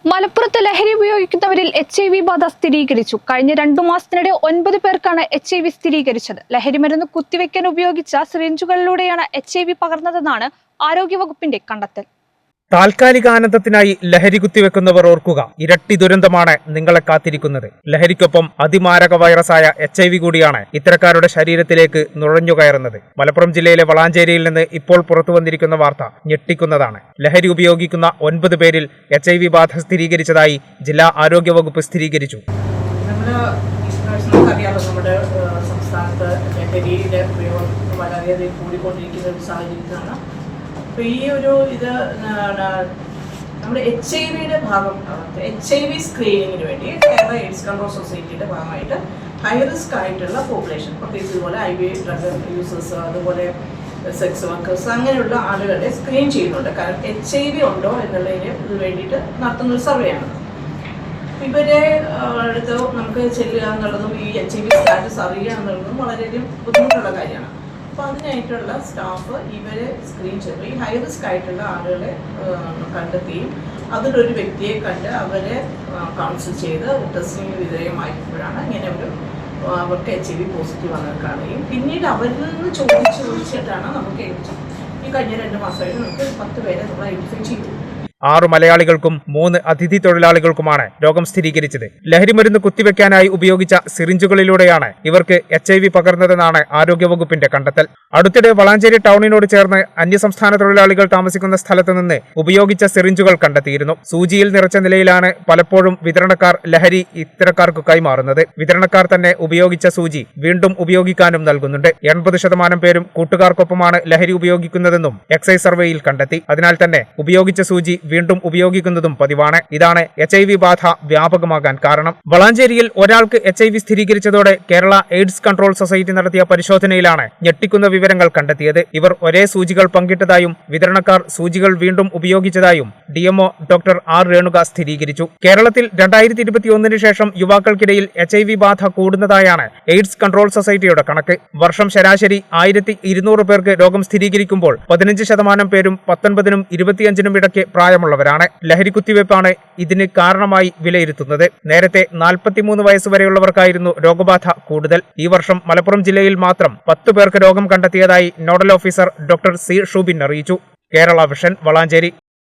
മലപ്പുറത്ത് ലഹരി ഉപയോഗിക്കുന്നവരിൽ HIV ബാധ സ്ഥിരീകരിച്ചു. കഴിഞ്ഞ 2 മാസത്തിനിടെ 9 പേർക്കാണ് HIV സ്ഥിരീകരിച്ചത്. ലഹരി മരുന്ന് കുത്തിവെക്കാൻ ഉപയോഗിച്ച സിറിഞ്ചുകളിലൂടെയാണ് HIV പകർന്നതെന്നാണ് ആരോഗ്യവകുപ്പിന്റെ കണ്ടെത്തൽ. താൽക്കാലിക ആനന്ദത്തിനായി ലഹരി കുത്തിവെക്കുന്നവർ ഓർക്കുക, ഇരട്ടി ദുരന്തമാണ് നിങ്ങളെ കാത്തിരിക്കുന്നത്. ലഹരിക്കൊപ്പം അതിമാരക വൈറസായ HIV കൂടിയാണ് ഇത്തരക്കാരുടെ ശരീരത്തിലേക്ക് നുഴഞ്ഞുകയറുന്നത്. മലപ്പുറം ജില്ലയിലെ വളാഞ്ചേരിയിൽ നിന്ന് ഇപ്പോൾ പുറത്തു വന്നിരിക്കുന്ന വാർത്ത ഞെട്ടിക്കുന്നതാണ്. ലഹരി ഉപയോഗിക്കുന്ന 9 പേരിൽ HIV ബാധ സ്ഥിരീകരിച്ചതായി ജില്ലാ ആരോഗ്യവകുപ്പ് സ്ഥിരീകരിച്ചു. നമ്മുടെ സംസ്ഥാനത്ത് ലഹരിയുടെ ഉപയോഗം വളരെയധികം കൂടിക്കൊണ്ടിരിക്കുന്ന ഒരു സാഹചര്യത്തിലാണ്. അപ്പോൾ ഈ ഒരു ഇത് നമ്മുടെ HIV ഭാഗം HIV സ്ക്രീനിങ്ങിന് വേണ്ടി കേരള എയ്ഡ്സ് കൺട്രോൾ സൊസൈറ്റിയുടെ ഭാഗമായിട്ട് ഹൈ റിസ്ക് ആയിട്ടുള്ള പോപ്പുലേഷൻ, പ്രത്യേകിച്ച് ഇതുപോലെ IV ഡ്രഗ് യൂസേഴ്സ്, അതുപോലെ സെക്സ് വർക്കേഴ്സ്, അങ്ങനെയുള്ള ആളുകളെ സ്ക്രീൻ ചെയ്യുന്നുണ്ട്. കാരണം HIV ഉണ്ടോ എന്നുള്ളതിന് വേണ്ടിയിട്ട് നടത്തുന്നൊരു സർവേയാണ്. ഇവരെ അടുത്ത് നമുക്ക് ചെല്ലുക എന്നുള്ളതും ഈ HIV സ്റ്റാറ്റസ് അറിയുക എന്നുള്ളതും വളരെയധികം ബുദ്ധിമുട്ടുള്ള കാര്യമാണ്. അപ്പോൾ അതിനായിട്ടുള്ള സ്റ്റാഫ് ഇവരെ സ്ക്രീൻ ചെയ്തു ഈ ഹൈ റിസ്ക് ആയിട്ടുള്ള ആളുകളെ കണ്ടെത്തുകയും അതിലൊരു വ്യക്തിയെ കണ്ട് അവരെ കൗൺസിൽ ചെയ്ത് ടെസ്റ്റിന് വിധേയമായപ്പോഴാണ് ഇങ്ങനെ അവർക്ക് HIV പോസിറ്റീവ് വന്നത് കാണുകയും പിന്നീട് അവരിൽ നിന്ന് ചോദിച്ചിട്ടാണ് നമുക്ക് ഈ കഴിഞ്ഞ 2 മാസമായിട്ട് നമുക്ക് 10 പേരെ നമ്മൾ ഐഡന്റിഫൈ ചെയ്തു. 6 മലയാളികൾക്കും 3 അതിഥി തൊഴിലാളികൾക്കുമാണ് രോഗം സ്ഥിരീകരിച്ചത്. ലഹരിമരുന്ന് കുത്തിവെക്കാനായി ഉപയോഗിച്ച സിറിഞ്ചുകളിലൂടെയാണ് ഇവർക്ക് HIV പകർന്നതെന്നാണ് ആരോഗ്യവകുപ്പിന്റെ കണ്ടെത്തൽ. അടുത്തിടെ വളാഞ്ചേരി ടൗണിനോട് ചേർന്ന് അന്യസംസ്ഥാന തൊഴിലാളികൾ താമസിക്കുന്ന സ്ഥലത്ത് നിന്ന് ഉപയോഗിച്ച സിറിഞ്ചുകൾ കണ്ടെത്തിയിരുന്നു. സൂചിയിൽ നിറച്ച നിലയിലാണ് പലപ്പോഴും വിതരണക്കാർ ലഹരി ഇത്തരക്കാർക്ക് കൈമാറുന്നത്. വിതരണക്കാർ തന്നെ ഉപയോഗിച്ച സൂചി വീണ്ടും ഉപയോഗിക്കാനും നൽകുന്നുണ്ട്. 80% പേരും കൂട്ടുകാർക്കൊപ്പമാണ് ലഹരി ഉപയോഗിക്കുന്നതെന്നും എക്സൈസ് സർവേയിൽ കണ്ടെത്തി. അതിനാൽ തന്നെ ഉപയോഗിച്ച സൂചി വീണ്ടും ഉപയോഗിക്കുന്നതും പതിവാണ്. ഇതാണ് HIV ബാധ വ്യാപകമാകാൻ കാരണം. വളാഞ്ചേരിയിൽ ഒരാൾക്ക് HIV സ്ഥിരീകരിച്ചതോടെ കേരള എയ്ഡ്സ് കൺട്രോൾ സൊസൈറ്റി നടത്തിയ പരിശോധനയിലാണ് ഞെട്ടിക്കുന്ന വിവരങ്ങൾ കണ്ടെത്തിയത്. ഇവർ ഒരേ സൂചികൾ പങ്കിട്ടതായും വിതരണക്കാർ സൂചികൾ വീണ്ടും ഉപയോഗിച്ചതായും DMO ഡോക്ടർ R രേണുക സ്ഥിരീകരിച്ചു. കേരളത്തിൽ 2021 ശേഷം യുവാക്കൾക്കിടയിൽ HIV ബാധ കൂടുന്നതായാണ് എയ്ഡ്സ് കൺട്രോൾ സൊസൈറ്റിയുടെ കണക്ക്. വർഷം ശരാശരി 1200 പേർക്ക് രോഗം സ്ഥിരീകരിക്കുമ്പോൾ 15% പേരും 19നും 25നും ഇടയ്ക്ക് പ്രായമുള്ളവരാണ്. ലഹരി കുത്തിവയ്പ്പാണ് ഇതിന് കാരണമായി വിലയിരുത്തുന്നത്. നേരത്തെ 43 വയസ്സുവരെയുള്ളവർക്കായിരുന്നു രോഗബാധ കൂടുതൽ. ഈ വർഷം മലപ്പുറം ജില്ലയിൽ മാത്രം 10 പേർക്ക് രോഗം കണ്ടെത്തിയതായി nodal officer doctor C Shubin അറിയിച്ചു. കേരള വിഷൻ, വളാഞ്ചേരി.